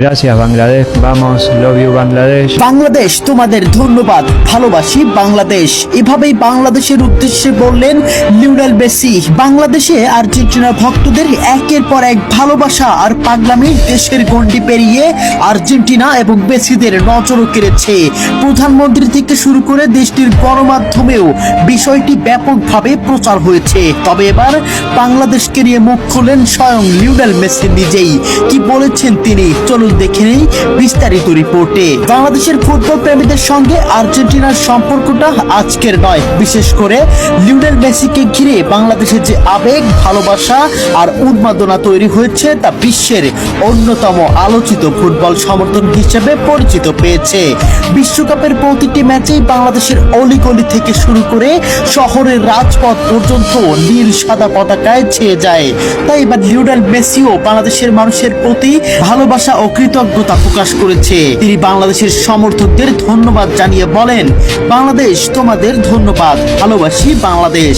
Gracias Bangladesh, vamos, love you Bangladesh. Bangladesh তোমাদের ধন্যবাদ, ভালোবাসি বাংলাদেশ। এভাবেই বাংলাদেশের উদ্দেশ্যে বললেন লিওনেল মেসি। বাংলাদেশে আর্জেন্টিনা ভক্তদের একের পর এক ভালোবাসা আর পাগলামি দেশের গণ্ডি পেরিয়ে আর্জেন্টিনা এবং মেসিদের নজরও কেড়েছে। প্রধানমন্ত্রী থেকে শুরু করে দেশটির গণমাধ্যমেও বিষয়টি ব্যাপকভাবে প্রচার হয়েছে। তবে এবার বাংলাদেশকে নিয়ে মুখ খুললেন স্বয়ং লিওনেল মেসি নিজেই। কি বলেছেন তিনি, চলুন দেখে নেই বিস্তারিত রিপোর্টে। বাংলাদেশের ফুটবল প্রেমীদের সঙ্গে আর্জেন্টিনার সম্পর্কটা আজকের নয়। বিশেষ করে লিওনেল মেসিকে ঘিরে বাংলাদেশের যে আবেগ, ভালোবাসা আর উন্মাদনা তৈরি হয়েছে তা বিশ্বের অন্যতম আলোচিত ফুটবল সমর্থন হিসেবে পরিচিত পেয়েছে। বিশ্বকাপের প্রতিটি ম্যাচেই বাংলাদেশের অলিগলি থেকে শুরু করে শহরের রাজপথ পর্যন্ত নীল সাদা পতাকায় ছেয়ে যায়। তাই এবার লিওনেল মেসিও বাংলাদেশের মানুষের প্রতি ভালোবাসা ও কৃতজ্ঞতা প্রকাশ করেছে। তিনি বাংলাদেশের সমর্থকদের ধন্যবাদ জানিয়ে বলেন, বাংলাদেশ তোমাদের ধন্যবাদ, ভালোবাসি বাংলাদেশ।